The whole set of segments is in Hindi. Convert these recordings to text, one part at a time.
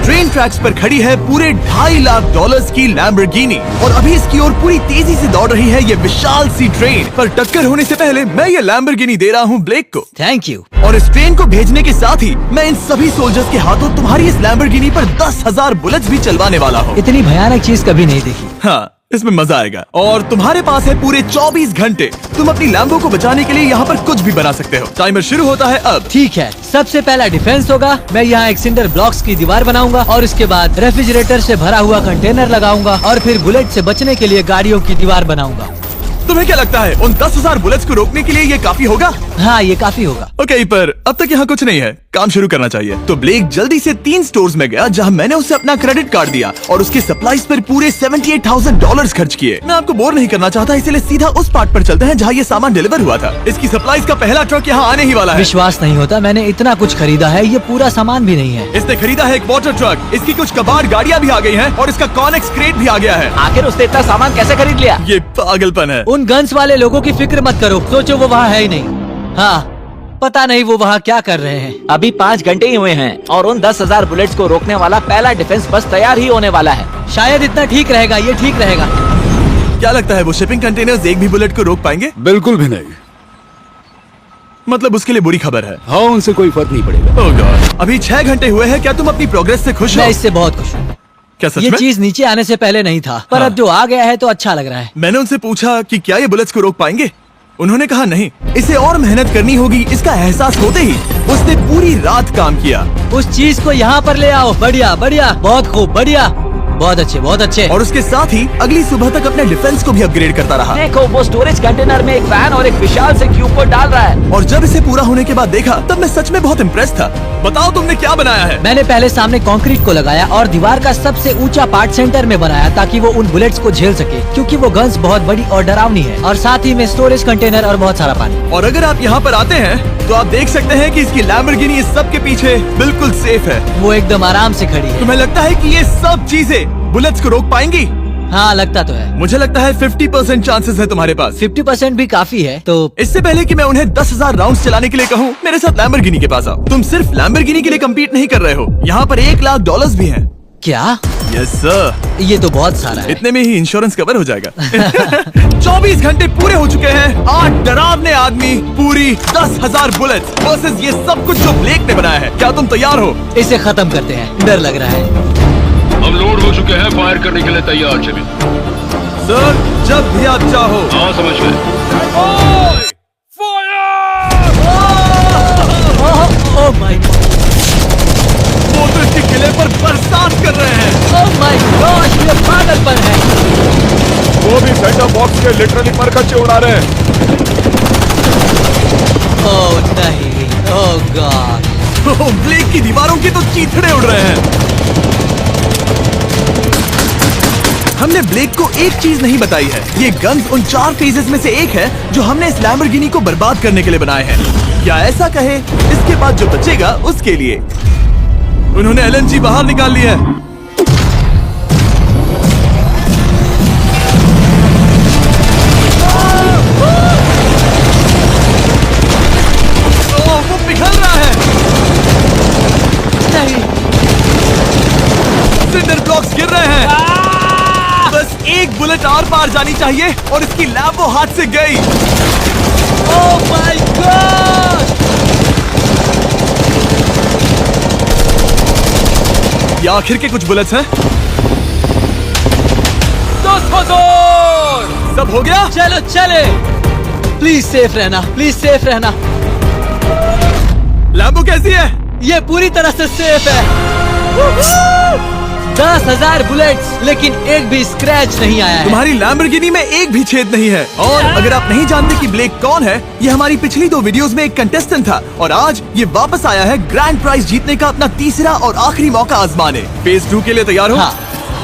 ट्रेन ट्रैक्स पर खड़ी है पूरे $2.5 लाख की लैम्बोर्गिनी और अभी इसकी ओर पूरी तेजी से दौड़ रही है ये विशाल सी ट्रेन। पर टक्कर होने से पहले मैं ये लैम्बोर्गिनी दे रहा हूँ ब्लेक को। Thank you. और इस ट्रेन को भेजने के साथ ही मैं इन सभी सोल्जर्स के हाथों तुम्हारी इस लैम्बोर्गिनी पर 10,000 बुलेट्स भी चलवाने वाला हूँ। इतनी भयानक चीज कभी नहीं देखी। हाँ, इसमें मजा आएगा। और तुम्हारे पास है पूरे 24 घंटे। तुम अपनी लैम्बो को बचाने के लिए यहाँ पर कुछ भी बना सकते हो। टाइमर शुरू होता है अब। ठीक है, सबसे पहला डिफेंस होगा। मैं यहाँ एक सिंडर ब्लॉक्स की दीवार बनाऊंगा और इसके बाद रेफ्रिजरेटर से भरा हुआ कंटेनर लगाऊंगा और फिर बुलेट से बचने के लिए गाड़ियों की दीवार बनाऊंगा। तुम्हें क्या लगता है उन 10,000 बुलेट्स को रोकने के लिए ये काफी होगा? हाँ, ये काफी होगा। ओके, पर अब तक यहाँ कुछ नहीं है, काम शुरू करना चाहिए। तो ब्लेक जल्दी से 3 स्टोर्स में गया जहाँ मैंने उसे अपना क्रेडिट कार्ड दिया और उसके सप्लाईज पर पूरे $78,000 खर्च किए। मैं आपको बोर नहीं करना चाहता, इसलिए सीधा उस पार्ट पर चलते हैं जहाँ ये सामान डिलीवर हुआ था। इसकी सप्लाईज का पहला ट्रक यहाँ आने ही वाला है। विश्वास नहीं होता, मैंने इतना कुछ खरीदा है, ये पूरा सामान भी नहीं है। इसने खरीदा है एक वाटर ट्रक, इसकी कुछ कबाड़ गाड़ियाँ भी आ गई है और इसका कॉनेक्स क्रेट भी आ गया है। आखिर उसने इतना सामान कैसे खरीद लिया? ये पागलपन है। उन गन्स वाले लोगों की फिक्र मत करो, सोचो वो वहाँ है ही नहीं। हाँ, पता नहीं वो वहाँ क्या कर रहे हैं। अभी 5 घंटे ही हुए हैं और उन 10,000 बुलेट्स को रोकने वाला पहला डिफेंस बस तैयार ही होने वाला है। शायद इतना ठीक रहेगा, ये ठीक रहेगा। क्या लगता है वो शिपिंग कंटेनर्स एक भी बुलेट को रोक पाएंगे? बिल्कुल भी नहीं। मतलब उसके लिए बुरी खबर है। हाँ, उनसे कोई फर्क नहीं पड़ेगा। ओह गॉड, अभी 6 घंटे हुए हैं। क्या तुम अपनी प्रोग्रेस से खुश हो? मैं इससे बहुत खुश हूँ। क्या सच ये में? चीज नीचे आने से पहले नहीं था, पर अब जो आ गया है तो अच्छा लग रहा है। मैंने उनसे पूछा कि क्या ये बुलेट्स को रोक पाएंगे। उन्होंने कहा नहीं, इसे और मेहनत करनी होगी। इसका एहसास होते ही उसने पूरी रात काम किया। उस चीज को यहाँ पर ले आओ। बढ़िया बढ़िया, बहुत खूब, बढ़िया, बहुत अच्छे, बहुत अच्छे। और उसके साथ ही अगली सुबह तक अपने डिफेंस को भी अपग्रेड करता रहा। देखो, वो स्टोरेज कंटेनर में एक फैन और एक विशाल से क्यूब को डाल रहा है। और जब इसे पूरा होने के बाद देखा तब मैं सच में बहुत इम्प्रेस था। बताओ तुमने क्या बनाया है? मैंने पहले सामने कंक्रीट को लगाया और दीवार का सबसे ऊंचा पार्ट सेंटर में बनाया ताकि वो उन बुलेट्स को झेल सके, क्योंकि वो गन्स बहुत बड़ी और डरावनी है। और साथ ही में स्टोरेज कंटेनर और बहुत सारा पानी। और अगर आप यहाँ पर आते हैं तो आप देख सकते हैं कि इसकी लैम्बोर्गिनी इस सब के पीछे बिल्कुल सेफ है। वो एकदम आराम से खड़ी है। तुम्हें लगता है कि ये सब चीजें बुलेट्स को रोक पाएंगी? हाँ, लगता तो है। मुझे लगता है 50% चांसेस है तुम्हारे पास। 50% भी काफी है। तो इससे पहले कि मैं उन्हें 10,000 राउंड्स चलाने के लिए कहूँ, मेरे साथ लैम्बोर्गिनी के पास आओ। तुम सिर्फ लैम्बोर्गिनी के लिए कम्पीट नहीं कर रहे हो, यहाँ पर $1 लाख भी हैं। क्या? Yes sir. ये तो बहुत सारा है। इतने में ही इंश्योरेंस कवर हो जाएगा। 24 घंटे पूरे हो चुके हैं। 8 डरावने आदमी, पूरी 10,000 बुलेट्स वर्सेस ये सब कुछ जो ब्लेक ने बनाया है। क्या तुम तैयार हो? इसे खत्म करते हैं, डर लग रहा है। हम लोड हो चुके हैं, फायर करने के लिए तैयार। चलिए सर, जब भी आप चाहो। हाँ, समझ गए। ओह माय गॉड, वो तो इसके किले पर बरसात कर रहे हैं। ओह माय गॉड, ये पागलपन है। वो भी सेंटर बॉक्स के लिटरली पर कच्चे उड़ा रहे हैं। ओह नहीं, ओह गॉड। ब्लेक की दीवारों की तो चीथड़े उड़ रहे हैं। हमने ब्लेक को एक चीज नहीं बताई है, ये गन्स उन 4 फेजेस में से एक है जो हमने इस लैम्बोर्गिनी को बर्बाद करने के लिए बनाए हैं। या ऐसा कहे, इसके बाद जो बचेगा उसके लिए। उन्होंने LNG बाहर निकाल ली है। वो पिघल रहा है। नहीं, सिंडर ब्लॉक्स गिर रहे हैं। बस एक बुलेट आर पार जानी चाहिए और इसकी लैम्बो हाथ से गई। Oh my God. ये आखिर के कुछ बुलेट्स हैं। सब हो गया? चलो चले। प्लीज सेफ रहना, प्लीज सेफ रहना। लैम्बो कैसी है? ये पूरी तरह से सेफ है। 10,000 बुलेट्स, लेकिन एक भी स्क्रैच नहीं आया है। तुम्हारी लैम्बोर्गिनी में एक भी छेद नहीं है। और अगर आप नहीं जानते कि ब्लेक कौन है, ये हमारी पिछली 2 वीडियोस में एक कंटेस्टेंट था और आज ये वापस आया है ग्रैंड प्राइज जीतने का अपना तीसरा और आखिरी मौका आजमाने। फेज 2 के लिए तैयार हो? हाँ।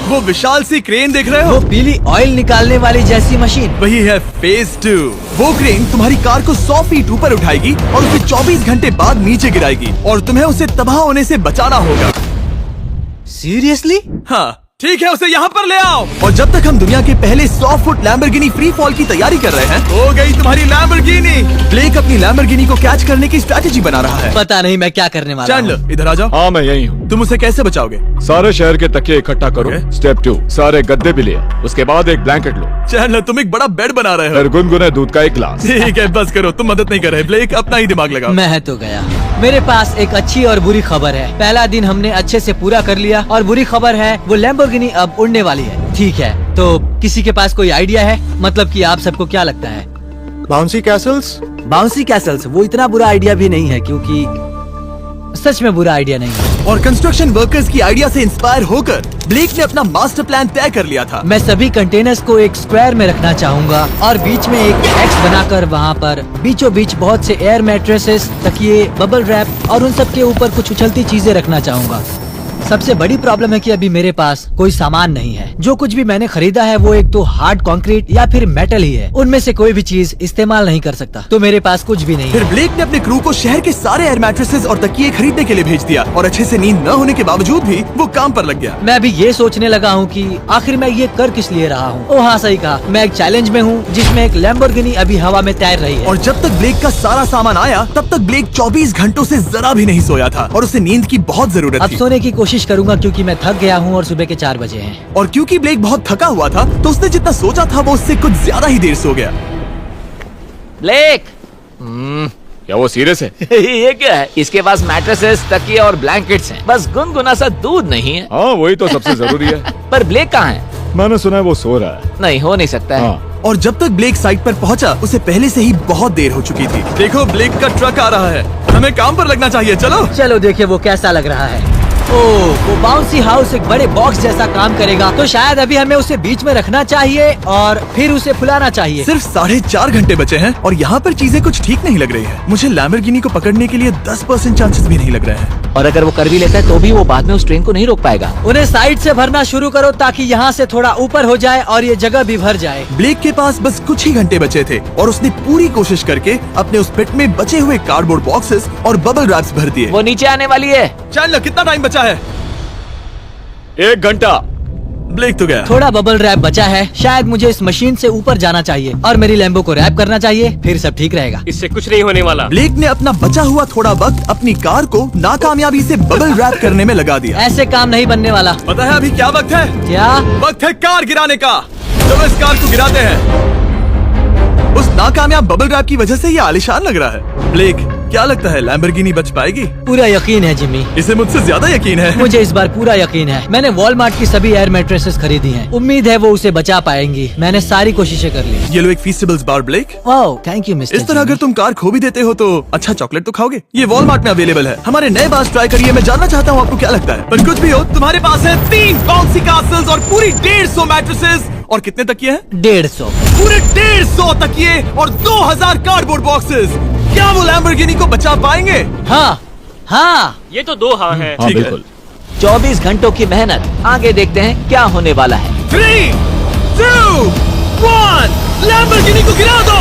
वो विशाल सी क्रेन देख रहे वो हो? पीली ऑयल निकालने वाली जैसी मशीन। वही है फेज 2। वो क्रेन तुम्हारी कार को 100 फीट ऊपर उठाएगी और उसे 24 घंटे बाद नीचे गिराएगी और तुम्हें उसे तबाह होने से बचाना होगा। सीरियसली? हाँ, ठीक है, उसे यहाँ पर ले आओ। और जब तक हम दुनिया के पहले 100 फुट लैम्बोर्गिनी फ्री फॉल की तैयारी कर रहे हैं, हो गई तुम्हारी लैम्बोर्गिनी। ब्लेक अपनी लैम्बोर्गिनी को कैच करने की स्ट्रैटेजी बना रहा है। पता नहीं मैं क्या करने वाला हूँ। चैंडलर इधर आ जाओ। हाँ मैं यही हूँ। तुम उसे कैसे बचाओगे? सारे शहर के तकिए इकट्ठा करो। Okay. स्टेप 2, सारे गद्दे भी ले। उसके बाद एक ब्लैंकेट लो। चैंडलर तुम एक बड़ा बेड बना रहे हो। फिर गुनगुने दूध का एक गिलास। ठीक है, बस करो, तुम मदद नहीं कर रहे। ब्लेक अपना ही दिमाग लगाओ। मैं तो गया। मेरे पास एक अच्छी और बुरी खबर है। पहला दिन हमने अच्छे से पूरा कर लिया और बुरी खबर है वो लैम्बोर्गिनी अब उड़ने वाली है। ठीक है, तो किसी के पास कोई आइडिया है? मतलब कि आप सबको क्या लगता है? Bouncy Castle's? बाउंसी कैसल्स वो इतना बुरा आइडिया भी नहीं है, क्योंकि सच में बुरा आइडिया नहीं है। और कंस्ट्रक्शन वर्कर्स की आइडिया से इंस्पायर होकर ब्लेक ने अपना मास्टर प्लान तय कर लिया था। मैं सभी कंटेनर्स को एक स्क्वायर में रखना चाहूंगा और बीच में एक एक्स बनाकर वहाँ पर बीचों बीच बहुत से एयर मैट्रेसेस, तकिए, बबल रैप और उन सब के ऊपर कुछ उछलती चीजें रखना चाहूंगा। सबसे बड़ी प्रॉब्लम है कि अभी मेरे पास कोई सामान नहीं है। जो कुछ भी मैंने खरीदा है वो एक तो हार्ड कंक्रीट या फिर मेटल ही है। उनमें से कोई भी चीज इस्तेमाल नहीं कर सकता, तो मेरे पास कुछ भी नहीं फिर है। ब्लेक ने अपने क्रू को शहर के सारे एयर मैट्रेसेस और तकिए खरीदने के लिए भेज दिया और अच्छे से नींद न होने के बावजूद भी वो काम पर लग गया। मैं अभी ये सोचने लगा हूँ कि आखिर मैं ये कर किस लिए रहा हूँ। ओ हाँ, सही कहा, मैं एक चैलेंज में हूँ जिसमें एक लैम्बोर्गिनी अभी हवा में तैर रही है। और जब तक ब्लेक का सारा सामान आया तब तक ब्लेक 24 घंटों से जरा भी नहीं सोया था और उसे नींद की बहुत जरूरत अब थी। सोने की कोशिश करूंगा क्योंकि मैं थक गया हूँ और सुबह के 4 बजे हैं। और क्योंकि ब्लेक बहुत थका हुआ था तो उसने जितना सोचा था वो उससे कुछ ज्यादा ही देर सो गया। ब्लेक क्या वो सीरियस है? ये क्या है? इसके पास मैट्रेसेस, तकिए और ब्लैंकेट्स हैं। बस गुनगुना सा दूध नहीं है। हाँ वही तो सबसे जरूरी है। पर ब्लेक कहाँ है? मैंने सुना है वो सो रहा है। नहीं, हो नहीं सकता है। हाँ और जब तक ब्लेक साइट पर पहुंचा उसे पहले से ही बहुत देर हो चुकी थी। देखो, ब्लेक का ट्रक आ रहा है, हमें काम पर लगना चाहिए। चलो चलो देखिए वो कैसा लग रहा है। ओह, वो बाउंसी हाउस एक बड़े बॉक्स जैसा काम करेगा, तो शायद अभी हमें उसे बीच में रखना चाहिए और फिर उसे फुलाना चाहिए। सिर्फ 4.5 घंटे बचे हैं और यहाँ पर चीजें कुछ ठीक नहीं लग रही है। मुझे लैम्बोर्गिनी को पकड़ने के लिए 10% चांसेस भी नहीं लग रहे हैं। और अगर वो कर भी लेता है तो भी वो बाद में उस ट्रेन को नहीं रोक पाएगा। उन्हें साइड से भरना शुरू करो ताकि यहाँ से थोड़ा ऊपर हो जाए और ये जगह भी भर जाए। ब्लेक के पास बस कुछ ही घंटे बचे थे और उसने पूरी कोशिश करके अपने उस पिट में बचे हुए कार्डबोर्ड बॉक्सेस और बबल रैप्स भर दिए। वो नीचे आने वाली है। चैंडलर, कितना टाइम बचा है? 1 घंटा। ब्लेक तो गया। थोड़ा बबल रैप बचा है। शायद मुझे इस मशीन से ऊपर जाना चाहिए और मेरी लैम्बो को रैप करना चाहिए, फिर सब ठीक रहेगा। इससे कुछ नहीं होने वाला। ब्लेक ने अपना बचा हुआ थोड़ा वक्त अपनी कार को नाकामयाबी से बबल रैप करने में लगा दिया। ऐसे काम नहीं बनने वाला। पता है अभी क्या वक्त है? क्या? वक्त है कार गिराने का। चलो इस कार को गिराते हैं। उस नाकामयाब बबल रैप की वजह से ये आलिशान लग रहा है। ब्लेक, क्या लगता है लैम्बोर्गिनी बच पाएगी? पूरा यकीन है जिमी, इसे मुझसे ज्यादा यकीन है। मुझे इस बार पूरा यकीन है। मैंने वॉलमार्ट की सभी एयर मैट्रेसेस खरीदी हैं। उम्मीद है वो उसे बचा पाएंगी। मैंने सारी कोशिशें कर ली। ये लो एक Feastables bar black. Oh, thank you mister. इस तरह अगर तुम कार खो भी देते हो तो अच्छा चॉकलेट तो खाओगे। ये वॉलमार्ट में अवेलेबल है। हमारे नए बार्स ट्राई करिए। मैं जानना चाहता हूँ आपको क्या लगता है। पर कुछ भी हो, तुम्हारे पास है 3 बाउंसी कासल्स और पूरी 150 मैट्रेसेस और कितने तकिए हैं? 150। पूरे 150 तकिए और 2000 कार्डबोर्ड बॉक्सेस। क्या वो लैम्बोर्गिनी को बचा पाएंगे? हाँ हाँ, ये तो 2 हाँ हैं। हाँ ठीक है। बिल्कुल। 24 घंटों की मेहनत। आगे देखते हैं क्या होने वाला है। 3, 2, 1, लैम्बोर्गिनी को गिरा दो।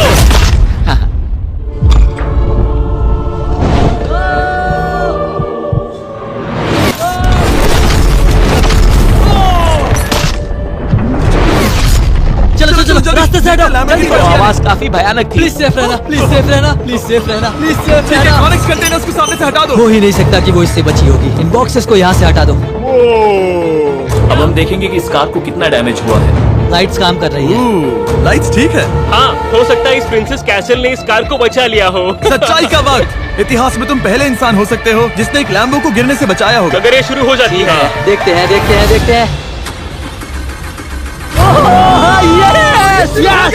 चलो चलो चलो, रास्ते से हटो। जल्दी वो करो। आवाज काफी भयानक थी। प्लीज सेफ रहना, प्लीज सेफ रहना, प्लीज सेफ रहना, प्लीज सेफ रहना। इलेक्ट्रॉनिक्स कंटेनर्स को सामने से हटा दो। हो ही नहीं सकता कि वो इससे बची होगी। इन बॉक्सेस को यहाँ से हटा दो। अब हम देखेंगे कि इस कार को कितना डैमेज हुआ है। लाइट्स काम कर रही है। लाइट्स ठीक है। हाँ, हो सकता है इस प्रिंसेस कैसल ने इस कार को बचा लिया हो। सच्चाई का वक्त। इतिहास में तुम पहले इंसान हो सकते हो जिसने एक लैम्बो को गिरने से बचाया होगा। अगर ये शुरू हो जाती है। देखते हैं देखते हैं देखते हैं। यस यस,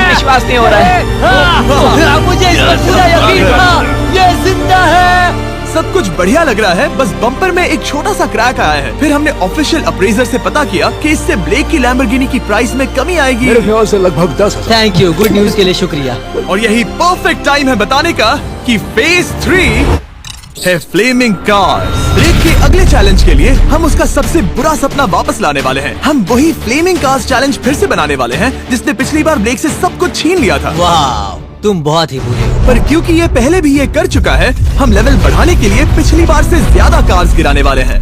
विश्वास नहीं हो रहा है। मुझे इस पर पूरा यकीन था। ये जिंदा है। सब कुछ बढ़िया लग रहा है, बस बम्पर में एक छोटा सा क्रैक आया है। फिर हमने ऑफिशियल अप्रेजर से पता किया कि इससे ब्लेक की लैम्बोर्गिनी की प्राइस में कमी आएगी। मेरे ख्याल से लगभग 10,000। थैंक यू, गुड न्यूज के लिए शुक्रिया। और यही परफेक्ट टाइम है बताने का कि फेज 3 है फ्लेमिंग कार्स। ब्लेक के अगले चैलेंज के लिए हम उसका सबसे बुरा सपना वापस लाने वाले हैं। हम वही फ्लेमिंग कार्स चैलेंज फिर से बनाने वाले हैं जिसने पिछली बार ब्लेक से सब कुछ छीन लिया था। वाह, तुम बहुत ही बुरे हो। पर क्योंकि ये पहले भी ये कर चुका है, हम लेवल बढ़ाने के लिए पिछली बार से ज्यादा कार्स गिराने वाले हैं।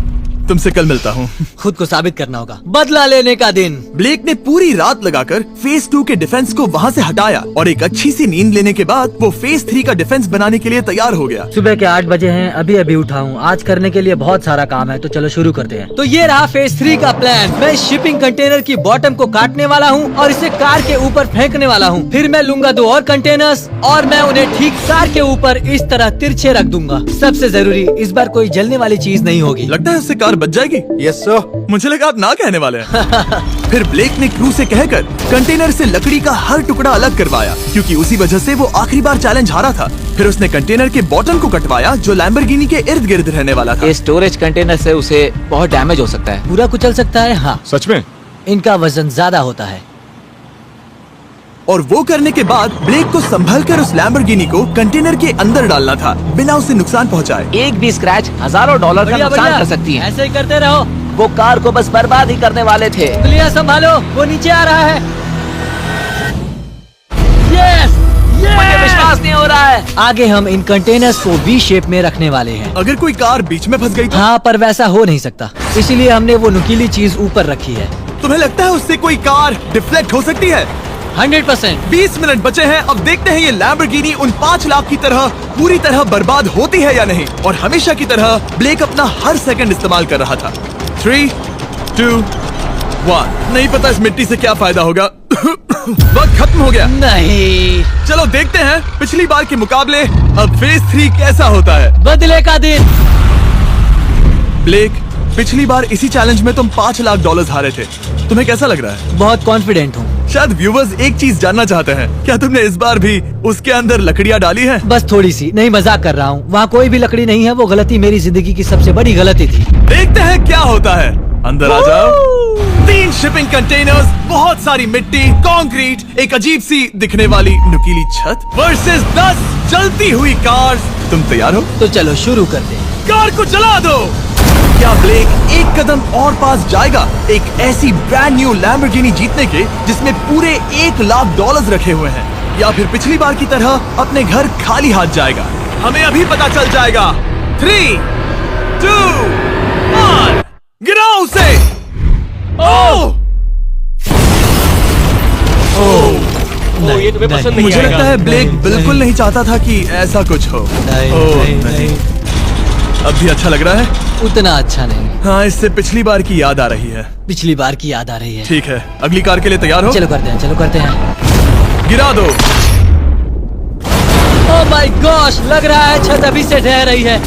तुमसे कल मिलता हूँ। खुद को साबित करना होगा। बदला लेने का दिन। ब्लेक ने पूरी रात लगाकर फेज 2 के डिफेंस को वहाँ से हटाया और एक अच्छी सी नींद लेने के बाद वो फेज 3 का डिफेंस बनाने के लिए तैयार हो गया। सुबह के 8 बजे हैं, अभी अभी उठा हूँ। आज करने के लिए बहुत सारा काम है, तो चलो शुरू करते हैं। तो ये रहा फेज 3 का प्लान। मैं शिपिंग कंटेनर की बॉटम को काटने वाला हूँ और इसे कार के ऊपर फेंकने वाला हूँ। फिर मैं लूंगा 2 और कंटेनर्स और मैं उन्हें ठीक कार के ऊपर इस तरह तिरछे रख दूंगा। सबसे जरूरी, इस बार कोई जलने वाली चीज नहीं होगी। लगता है उससे कार बच जाएगी। Yes sir. मुझे लगा आप ना कहने वाले हैं। फिर ब्लेक ने क्रू से कहकर कंटेनर से लकड़ी का हर टुकड़ा अलग करवाया, क्योंकि उसी वजह से वो आखिरी बार चैलेंज हारा था। फिर उसने कंटेनर के बॉटम को कटवाया जो लैम्बोर्गिनी के इर्द गिर्द रहने वाला था। ये स्टोरेज कंटेनर से उसे बहुत डैमेज हो सकता है। पूरा कुचल सकता है। हाँ, सच में? इनका वजन ज्यादा होता है। और वो करने के बाद ब्लेक को संभलकर उस लैम्बोर्गिनी को कंटेनर के अंदर डालना था बिना उसे नुकसान पहुंचाए। एक भी स्क्रैच हजारों डॉलर का बढ़िया, नुकसान बढ़िया। कर सकती है। ऐसे ही करते रहो। वो कार को बस बर्बाद ही करने वाले थे। लिया संभालो, वो नीचे आ रहा है। यस, मुझे विश्वास नहीं हो रहा है। आगे हम इन कंटेनर्स को वी शेप में रखने वाले हैं। अगर कोई कार बीच में फंस गई तो? हाँ, पर वैसा हो नहीं सकता, इसीलिए हमने वो नुकीली चीज ऊपर रखी है। तुम्हें लगता है उससे कोई कार डिफ्लेक्ट हो सकती है? 100%। 20 मिनट बचे हैं। अब देखते हैं ये लैम्बोर्गिनी उन 5 लाख की तरह पूरी तरह बर्बाद होती है या नहीं। और हमेशा की तरह ब्लेक अपना हर सेकंड इस्तेमाल कर रहा था। 3, 2, 1। नहीं पता इस मिट्टी से क्या फायदा होगा। वक्त खत्म हो गया। नहीं, चलो देखते हैं पिछली बार के मुकाबले अब फेज 3 कैसा होता है। बदले का दिन। ब्लेक, पिछली बार इसी चैलेंज में तुम $5 लाख हारे थे। तुम्हें कैसा लग रहा है? बहुत कॉन्फिडेंट हूँ। शायद व्यूवर्स एक चीज जानना चाहते हैं, क्या तुमने इस बार भी उसके अंदर लकड़ियाँ डाली हैं? बस थोड़ी सी, नहीं मजाक कर रहा हूँ। वहाँ कोई भी लकड़ी नहीं है। वो गलती मेरी जिंदगी की सबसे बड़ी गलती थी। देखते हैं क्या होता है। अंदर आ जाओ। 3 शिपिंग कंटेनर्स, बहुत सारी मिट्टी, कंक्रीट, एक अजीब सी दिखने वाली नुकीली छत वर्सेस 10 जलती हुई कार्स। तुम तैयार हो? तो चलो शुरू करते हैं। कार को चला दो। क्या ब्लेक एक कदम और पास जाएगा एक ऐसी ब्रांड न्यू लैम्बोर्गिनी जीतने के जिसमें पूरे $1 लाख रखे हुए हैं, या फिर पिछली बार की तरह अपने घर खाली हाथ जाएगा? हमें अभी पता चल जाएगा। 3, 2, 1, गिराओ उसे। ओह! ओ, ये तुम्हें पसंद नहीं मुझे आएगा। लगता है ब्लेक बिल्कुल नहीं चाहता था कि ऐसा कुछ हो। नहीं, ओह, नहीं, नहीं। अब भी अच्छा लग रहा है? उतना अच्छा नहीं। हाँ, इससे पिछली बार की याद आ रही है। पिछली बार की याद आ रही है। ठीक है, अगली कार के लिए तैयार हो? चलो करते हैं, चलो करते हैं। गिरा दो। ओह माय गॉश, लग रहा है छत अभी से ढह रही है।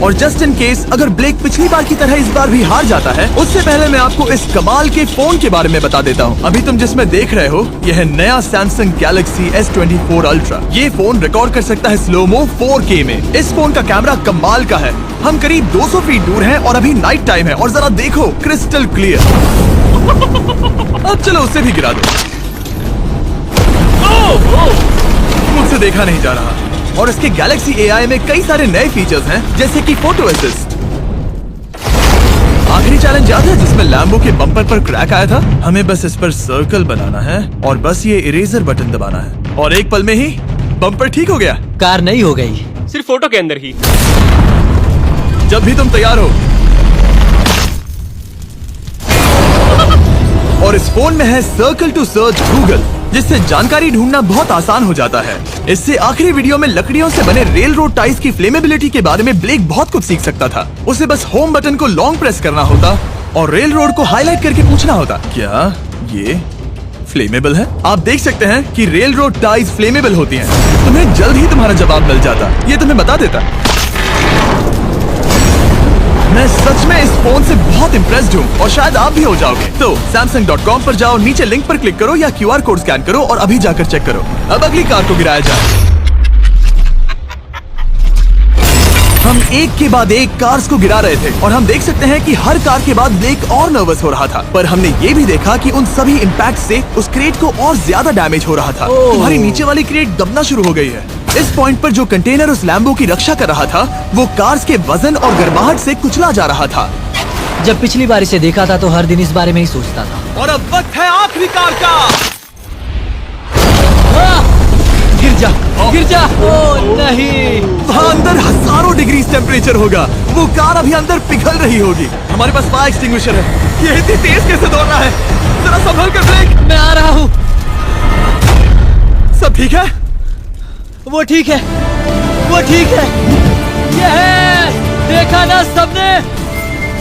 और जस्ट इन केस अगर ब्लेक पिछली बार की तरह इस बार भी हार जाता है, उससे पहले मैं आपको इस कमाल के फोन के बारे में बता देता हूँ। अभी तुम जिसमें देख रहे हो, यह है नया सैमसंग गैलेक्सी S24 अल्ट्रा। ये फोन रिकॉर्ड कर सकता है स्लोमो 4K में। इस फोन का कैमरा कमाल का है। हम करीब 200 फीट दूर हैं और अभी नाइट टाइम है और जरा देखो, क्रिस्टल क्लियर। अब चलो उसे भी गिरा दो। मुझसे देखा नहीं जा रहा। और इसके गैलेक्सी AI में कई सारे नए फीचर्स हैं, जैसे कि फोटो असिस्ट। आखिरी चैलेंज याद है जिसमें लैम्बो के बम्पर पर क्रैक आया था? हमें बस इस पर सर्कल बनाना है और बस ये इरेजर बटन दबाना है और एक पल में ही बम्पर ठीक हो गया। कार नई हो गई। सिर्फ फोटो के अंदर ही। जब भी तुम तैयार हो। और इस फोन में है सर्कल टू सर्च गूगल, जिससे जानकारी ढूंढना बहुत आसान हो जाता है। इससे आखिरी वीडियो में लकड़ियों से बने रेल रोड टाइज की फ्लेमेबिलिटी के बारे में ब्लेक बहुत कुछ सीख सकता था। उसे बस होम बटन को लॉन्ग प्रेस करना होता और रेल रोड को हाईलाइट करके पूछना होता, क्या ये फ्लेमेबल है? आप देख सकते हैं कि रेल रोड टाइज फ्लेमेबल होती हैं। तुम्हें जल्द ही तुम्हारा जवाब मिल जाता। ये तुम्हें बता देता। मैं सच में इस फोन से बहुत इम्प्रेस्ड हूँ और शायद आप भी हो जाओगे। तो Samsung.com पर जाओ, नीचे लिंक पर क्लिक करो या QR कोड स्कैन करो और अभी जाकर चेक करो। अब अगली कार को गिराया जाए। हम एक के बाद एक कार्स को गिरा रहे थे और हम देख सकते हैं कि हर कार के बाद ब्लेक और नर्वस हो रहा था, पर हमने ये भी देखा कि उन सभी इम्पैक्ट से उस क्रेट को और ज्यादा डैमेज हो रहा था। तुम्हारी नीचे वाली क्रेट दबना शुरू हो गई है। इस पॉइंट पर जो कंटेनर उस लैम्बो की रक्षा कर रहा था, वो कार्स के वजन और गर्माहट से कुचला जा रहा था। जब पिछली बार इसे देखा था तो हर दिन इस बारे में ही सोचता था। और अब वक्त है आखिरी कार का। गिर जा, गिर जा। ओ नहीं, वहाँ अंदर हजारों डिग्री टेम्परेचर होगा। वो कार अभी अंदर पिघल रही होगी। हमारे पास फायर एक्सटिंग्विशर है। ये इतनी तेज कैसे दौड़ रहा है? जरा संभल कर ब्लेक। मैं आ रहा हूँ। सब ठीक है? वो ठीक है, वो ठीक है। ये है, देखा ना सबने।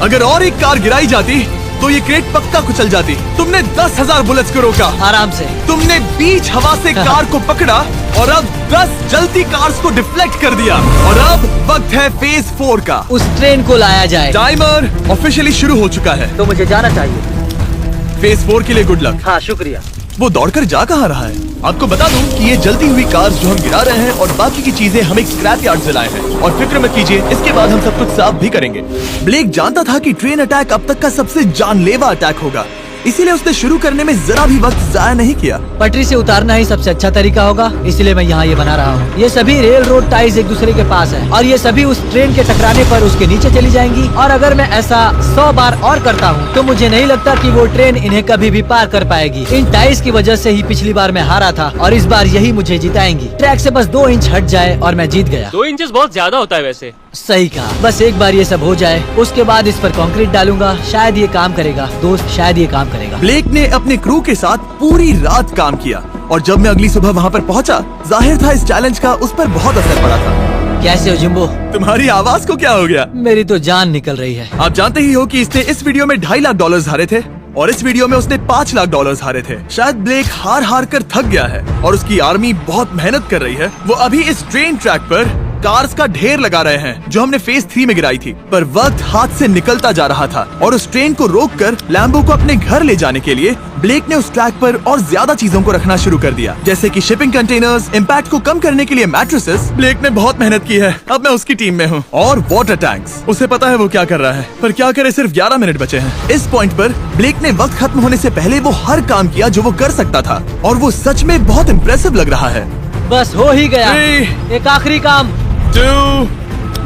अगर और एक कार गिराई जाती तो ये क्रेट पक्का कुचल जाती। तुमने 10,000 बुलेट्स को रोका। आराम से। तुमने बीच हवा से कार को पकड़ा और अब 10 जलती कार्स को डिफ्लेक्ट कर दिया। और अब वक्त है फेज 4 का। उस ट्रेन को लाया जाए। टाइमर ऑफिशियली शुरू हो चुका है। तो मुझे जाना चाहिए। फेज 4 के लिए गुड लक। हाँ, शुक्रिया। वो दौड़कर जा कहाँ रहा है? आपको बता दूं कि ये जलती हुई कार्स जो हम गिरा रहे हैं और बाकी की चीजें हम एक स्क्रैप यार्ड से लाए हैं। और फिक्र मत कीजिए, इसके बाद हम सब कुछ साफ भी करेंगे। ब्लेक जानता था कि ट्रेन अटैक अब तक का सबसे जानलेवा अटैक होगा, इसीलिए उसने शुरू करने में जरा भी वक्त जाया नहीं किया। पटरी से उतारना ही सबसे अच्छा तरीका होगा, इसलिए मैं यहाँ ये बना रहा हूँ। ये सभी रेल रोड टाइज एक दूसरे के पास है और ये सभी उस ट्रेन के टकराने पर उसके नीचे चली जाएंगी। और अगर मैं ऐसा 100 बार और करता हूँ तो मुझे नहीं लगता कि वो ट्रेन इन्हें कभी भी पार कर पाएगी। इन टाइज की वजह से ही पिछली बार मैं हारा था और इस बार यही मुझे जिताएंगी। ट्रैक से बस 2 इंच हट जाए और मैं जीत गया। 2 इंचेस बहुत ज्यादा होता है वैसे। सही कहा। बस एक बार ये सब हो जाए, उसके बाद इस पर कंक्रीट डालूंगा। शायद ये काम करेगा दोस्त, शायद ये काम करेगा। ब्लेक ने अपने क्रू के साथ पूरी रात काम किया और जब मैं अगली सुबह वहाँ पर पहुँचा, जाहिर था इस चैलेंज का उस पर बहुत असर पड़ा था। कैसे हो जिम्बो? तुम्हारी आवाज को क्या हो गया? मेरी तो जान निकल रही है। आप जानते ही हो कि इसने इस वीडियो में $2.5 लाख हारे थे और इस वीडियो में उसने $5 लाख हारे थे। शायद ब्लेक हार हार कर थक गया है और उसकी आर्मी बहुत मेहनत कर रही है। वो अभी इस ट्रेन ट्रैक पर कार्स का ढेर लगा रहे हैं जो हमने फेज 3 में गिराई थी। पर वक्त हाथ से निकलता जा रहा था और उस ट्रेन को रोककर लैम्बो को अपने घर ले जाने के लिए ब्लेक ने उस ट्रैक पर और ज्यादा चीजों को रखना शुरू कर दिया, जैसे कि शिपिंग कंटेनर्स, इम्पैक्ट को कम करने के लिए मैट्रेसेस। ब्लेक ने बहुत मेहनत की है, अब मैं उसकी टीम में हूँ। और वाटर टैंक्स, उसे पता है वो क्या कर रहा है, पर क्या करे, सिर्फ 11 मिनट बचे हैं। इस पॉइंट पर ब्लेक ने वक्त खत्म होने से पहले वो हर काम किया जो वो कर सकता था और वो सच में बहुत इम्प्रेसिव लग रहा है। बस हो ही गया। 3, एक आखिरी काम। 2,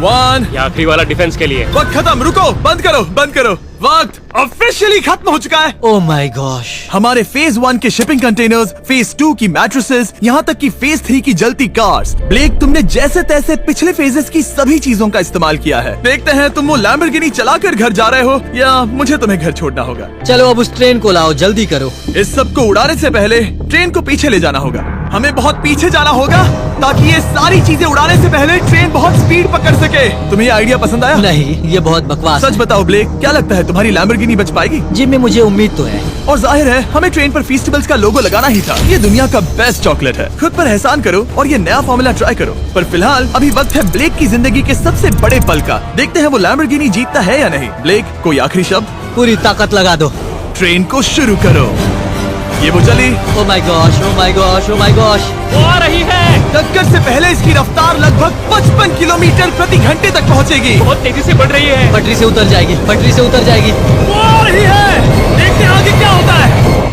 1। ये आखिरी वाला डिफेंस के लिए। वक्त खत्म, रुको, बंद करो, बंद करो। वक्त ऑफिशियली खत्म हो चुका है। Oh my gosh. हमारे फेज 1 के शिपिंग कंटेनर्स, फेज 2 की मैट्रेसेस, यहाँ तक कि फेज 3 की जलती कार्स। ब्लेक, तुमने जैसे तैसे पिछले फेजेस की सभी चीजों का इस्तेमाल किया है। देखते हैं तुम वो लैम्बोर्गिनी चलाकर घर जा रहे हो या मुझे तुम्हें घर छोड़ना होगा। चलो अब उस ट्रेन को लाओ, जल्दी करो। इस सब को उड़ाने से पहले ट्रेन को पीछे ले जाना होगा। हमें बहुत पीछे जाना होगा ताकि ये सारी चीजें उड़ाने से पहले ट्रेन बहुत स्पीड पकड़ सके। तुम्हें ये आइडिया पसंद आया? नहीं, ये बहुत बकवास सच बताओ ब्लेक, क्या लगता है तुम्हारी लैम्बोर्गिनी बच पाएगी? जिम्मी, मुझे उम्मीद तो है। और जाहिर है हमें ट्रेन पर फेस्टिवल्स का लोगो लगाना ही था। ये दुनिया का बेस्ट चॉकलेट है। खुद पर एहसान करो और ये नया फॉर्मूला ट्राई करो। पर फिलहाल अभी वक्त है ब्लेक की जिंदगी के सबसे बड़े पल का। देखते हैं वो लैम्बोर्गिनी जीतता है या नहीं। ब्लेक, कोई आखिरी शब्द? पूरी ताकत लगा दो। ट्रेन को शुरू करो। ये वो चली। Oh my gosh, oh my gosh, oh my gosh. वो आ रही है। टक्कर से पहले इसकी रफ्तार लगभग 55 किलोमीटर प्रति घंटे तक पहुंचेगी। बहुत तेजी से बढ़ रही है। पटरी से उतर जाएगी, पटरी से उतर जाएगी। वो आ रही है। देखते हैं आगे क्या होता है।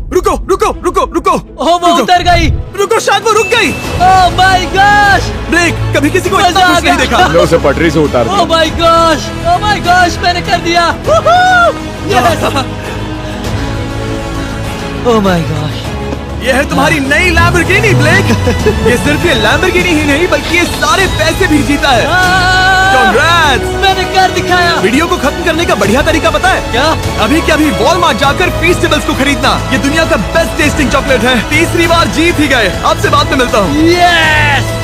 रुको रुको रुको रुको। ओह, वो रुको, उतर गई। रुको, शायद वो रुक गई। Oh my gosh. ब्लेक, कभी किसी को मजा इतना आ खुश नहीं गया। देखा। लो उसे पटरी से उतार ओह दो। My gosh, oh my gosh, मैंने कर दिया। यस। Oh my gosh. ये है तुम्हारी नई लैम्बोर्गिनी ब्लेक। ये सिर्फ ये लैम्बोर्गिनी ही नहीं बल्कि ये सारे पैसे भी जीता है। Congrats! मैंने कर दिखाया। वीडियो को खत्म करने का बढ़िया तरीका पता है क्या? अभी के अभी वॉलमार्ट जाकर फेस्टिवल्स को खरीदना। ये दुनिया का बेस्ट टेस्टिंग चॉकलेट है। तीसरी बार जीत ही गए। आपसे बाद में मिलता हूँ। यस।